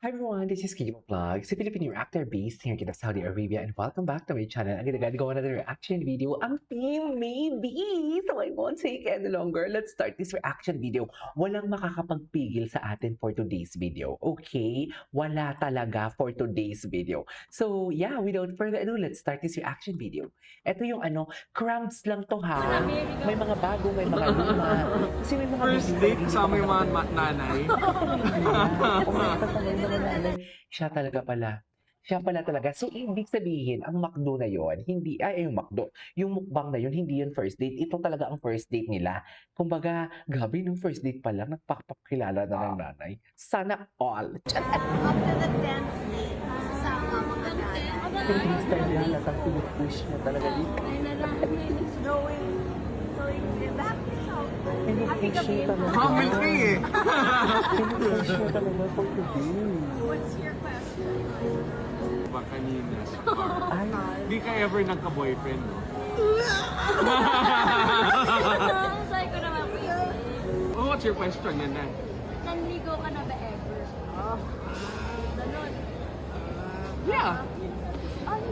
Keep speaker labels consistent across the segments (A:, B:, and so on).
A: Hi everyone, this is Kimo Vlog, si Filipino actor based here in Saudi Arabia, and welcome back to my channel. Ang ginagawa another reaction video, ang Team Maybe! So I won't take any longer. Let's start this reaction video. Walang makakapagpigil sa atin for today's video, okay? Wala talaga for today's video. So yeah, without further ado, let's start this reaction video. Ito yung crumbs lang to ha. May mga bago, may mga luma. Kasi may mga
B: First date kasama yung mga nanay.
A: Siya talaga pala. Siya pala talaga. So, ibig sabihin, ang McDo na yon hindi, yung McDo, yung mukbang na yon hindi yun first date. Ito talaga ang first date nila. Kumbaga, gabi nung first date pa lang, nagpapakilala na ng nanay. Sana all.
C: After the 10th day, kasama mga nanay.
A: Yung freestyle yan, latang push mo talaga dito.
C: Knowing that
A: Hindi push mo talaga.
B: Humble ka eh.
A: Hindi push mo talaga for today.
C: what's your question?
B: Ba kanina sa car.
A: Ay,
B: Hindi ka ever nagka-boyfriend, no?
D: Sabi ko naman po yun.
B: Oh, what's your question yan na?
D: Nanligo ka na ba ever? Ganun.
B: Yeah.
D: Ay,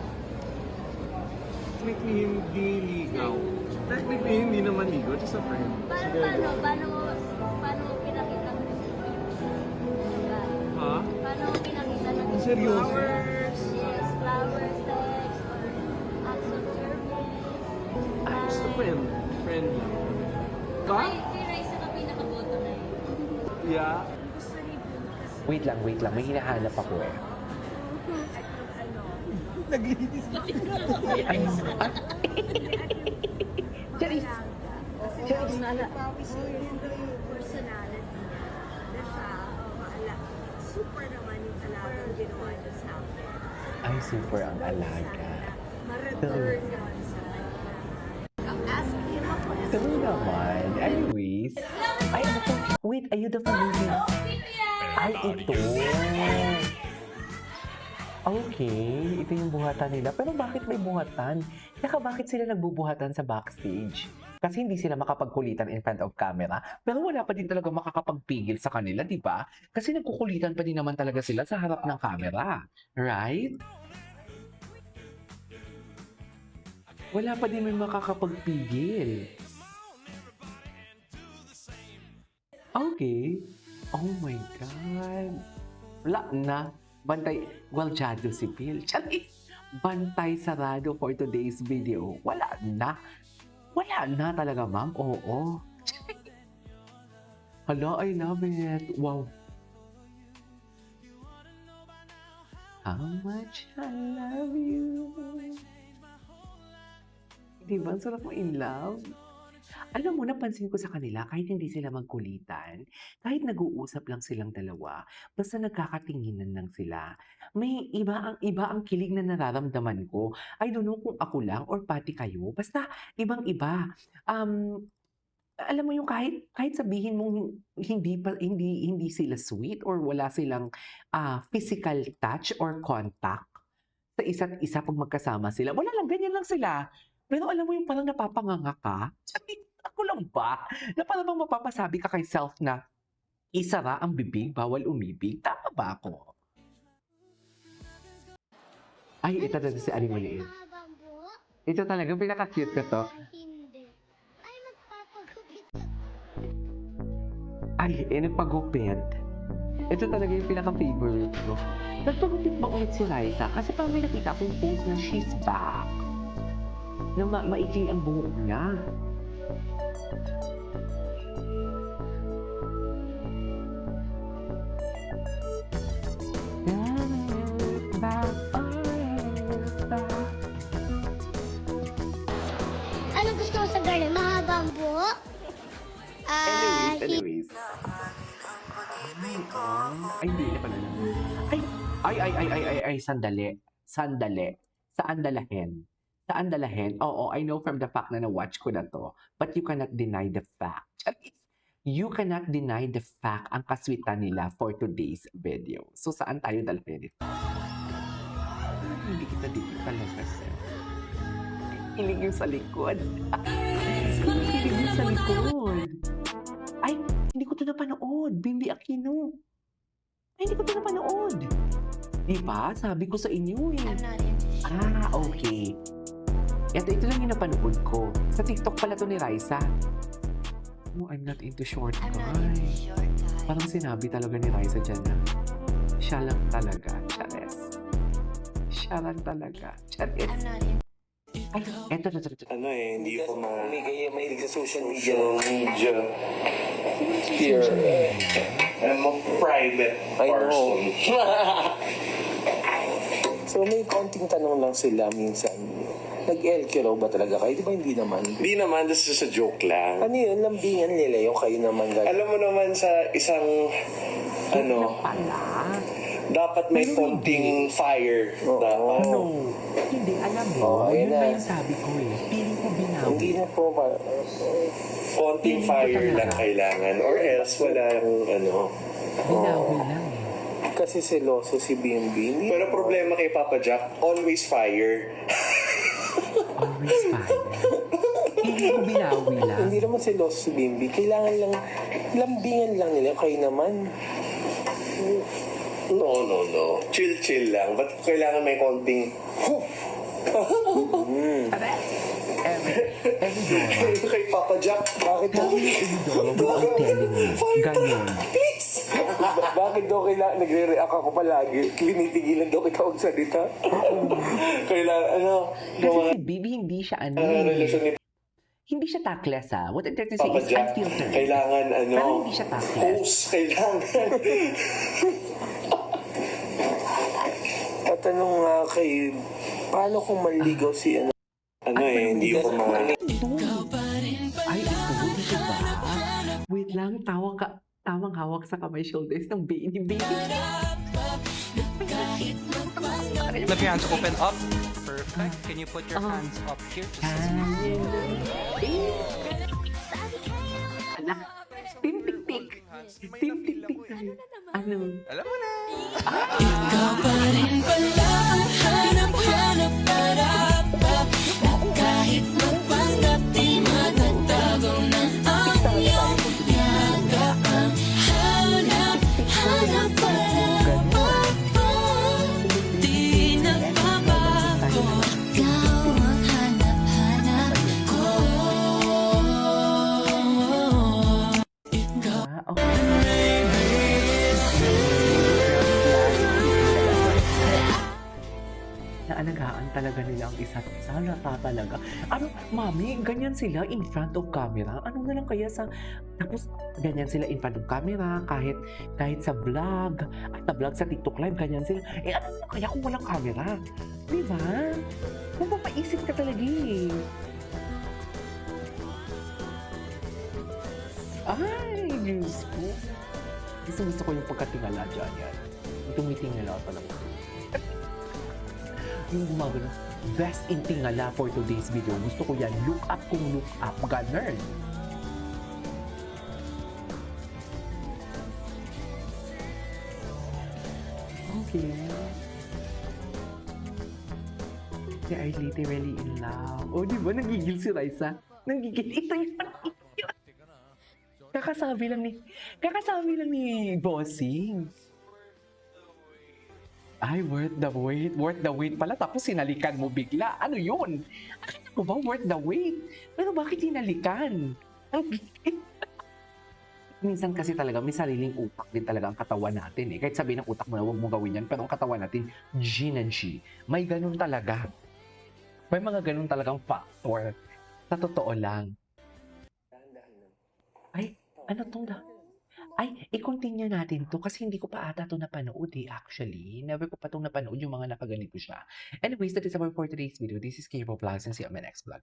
B: Technically, hindi ligaw. Technically, hindi naman ligaw. Just a friend.
D: paano mo pinakita mo? Diba?
B: Ha?
D: Paano mo pinakita ng
B: Seryoso?
D: flowers? Yes, flowers, text, or acts of service.
B: Just a friend. Friend lang. Ka?
D: Ay, kay Raisa ka pinakaboto na yun.
B: Yeah.
C: Gusto ni Boom kasi
A: wait lang. May hinahanap ako eh.
B: Naglinis ka.
A: Ay, Charis!
C: Kasi
A: Charis!
C: pawis yung personality niya. Na siya, super naman yung alagang ginawa niya sa akin.
A: Ay, super ang alaga.
C: Ma-return yun sa kanya. Ask him a question.
A: True naman. Anyways. Ay, ano to? Wait, are you the familiar? Ay, ito. Okay, ito yung buhatan nila. Pero bakit may buhatan? Bakit sila nagbubuhatan sa backstage? Kasi hindi sila makapagkulitan in front of camera. Pero wala pa din talaga makakapagpigil sa kanila, di ba? Kasi nagkukulitan pa din naman talaga sila sa harap ng camera. Right? Wala pa din may makakapagpigil. Okay. Oh my God. Wala na. Bantay, waljado si Bill. Charis! Bantay sarado for today's video. Wala na. Wala na talaga, ma'am. Oo. Hala, I love it. Wow. How much I love you. Diba? Ang sarap mo in love. Alam mo, napansin ko sa kanila, kahit hindi sila magkulitan, kahit nag-uusap lang silang dalawa, basta nagkakatinginan lang sila, may iba ang kilig na nararamdaman ko. I don't know kung ako lang or pati kayo, basta ibang-iba. Alam mo yung kahit sabihin mong hindi sila sweet or wala silang physical touch or contact sa isa't isa pag magkasama sila. Wala lang, ganyan lang sila. Pero alam mo yung parang napapanganga ka? Sabi, ako lang ba? Na parang bang mapapasabi ka kay self na isara ang bibig, bawal umibig? Tama ba ako? Ay, ito na si Aling Maliit.
E: Bambu?
A: Ito talaga, pinaka-cute ko to.
E: Hindi. Ay, magpapagupit.
A: Ay, nagpagupit. Ito talaga yung pinaka-favorite ko. Nagpagupit ba ulit si Raisa? Kasi parang may nakita akong post na she's back. Na maikli ang buhok niya.
E: Ano gusto mo sa garden? Mahabang buhok?
A: Anyways. Ay, hindi na pala. Ay, sandali. Saan dalahin? Oo, I know from the fact na na-watch ko na to. But you cannot deny the fact. You cannot deny the fact ang kaswitan nila for today's video. So, saan tayo dalhin ito? Hindi kita dito talaga, sir. Hiling yung sa likod. Hiling yung sa likod. Ay, hindi ko ito napanood. Bimbi Aquino. Ay, hindi ko ito napanood. Di ba? Sabi ko sa inyo eh.
D: I'm not into
A: Okay. Ito lang yung napanood ko. Sa TikTok pala to ni Raisa. Oh, I'm not into short
D: I'm not into
A: guy.
D: short guys.
A: Parang sinabi talaga ni Raisa dyan na siya lang talaga. Chares. Siya lang talaga. Chares.
D: I'm not into
A: Ay, eto.
F: Hindi ko
G: May kaya mahilig sa social media.
F: social media. Here, I'm a private
G: I know.
F: person.
G: So may konting tanong lang sila minsan. Nag-LQ raw ba talaga kayo? Di ba hindi naman?
F: Hindi naman, this is a joke lang.
G: Ano yun? Lambingan nila yung kayo naman.
F: Alam mo naman sa isang,
A: Pala.
F: dapat may
A: Pero
F: konting fire.
G: Oo.
F: Dapat.
A: No. Hindi, alam mo.
G: Ayun
A: yun
G: na.
A: na yung sabi ko eh. Feeling ko binawi.
G: Hindi na po pa.
F: Konting fire lang kailangan. Or else, walang
A: Binawi lang eh.
G: Kasi seloso si Bimbi. Hindi
F: Pero problema kay Papa Jack, always fire.
A: Always fire. Feeling ko binawi lang.
G: Hindi naman seloso si Bimbi. Kailangan lang, lambingan lang nila. Kayo naman.
F: No. Chill lang. Ba't kailangan may konting...
A: Every Dora.
F: kay Papa Jack?
G: Bakit daw?
A: Every Dora, I'm telling you. Ganon.
G: Bakit daw kailangan nagre-react ako palagi? Pinitigilan daw kita magsalita.
F: Kailangan,
A: Kasi si Bibi hindi siya
F: relasyon ni
A: Hindi siya tactless What I'm trying to say
F: Papa
A: is
F: Jack.
A: unfiltered.
F: Kailangan,
A: Pero hindi siya tactless.
F: host, kailangan.
G: Tatanong nga kay, paano kung manligaw si ano?
F: Hindi ko mga...
A: Ay, ito, dito ba? Wait lang, tamang hawak sa kamay shoulders ng baby.
H: Let your hands open up. Perfect. Can you put your hands up here? Just
A: Ala, tim-tik-tik. Tim-tik-tik tayo. Ano?
H: alam mo na. Naalagaan talaga nila ang isa't isa. Lata talaga. Ano, mami, ganyan sila in front of camera. Ano na lang kaya sa... Tapos, ganyan sila in front of camera. Kahit sa vlog. At sa vlog sa TikTok live, ganyan sila. Ano na kaya kung walang camera? Di ba? Mapapaisip ka talaga eh. Ay, Diyos ko. Gusto ko yung pagkatingala dyan yan. Yung tumitingala talaga. Yung gumagano, best in tingala for today's video. Gusto ko yan. Look up kung look up. Ganun. Okay. They are literally in love. Oh, di ba? Nagigil si Raisa. Nagigil. Ito yung Kakasabi lang ni Bossing. Ay, worth the wait. Worth the wait pala. Tapos sinalikan mo bigla. Ano yun? Akala ko ba worth the wait? Pero bakit sinalikan? Ang minsan kasi talaga may sariling utak din talaga ang katawan natin eh. Kahit sabihin ng utak mo na huwag mo gawin yan, pero ang katawan natin, G na G. May ganun talaga. May mga ganun talagang factor. Sa totoo lang. Ay, ano tong Ay, i-continue natin to kasi hindi ko pa ata to napanood actually. Never ko pa itong napanood yung mga nakaganito siya. Anyways, that is our for today's video. This is K-Pop Vlogs and see you on my next vlog.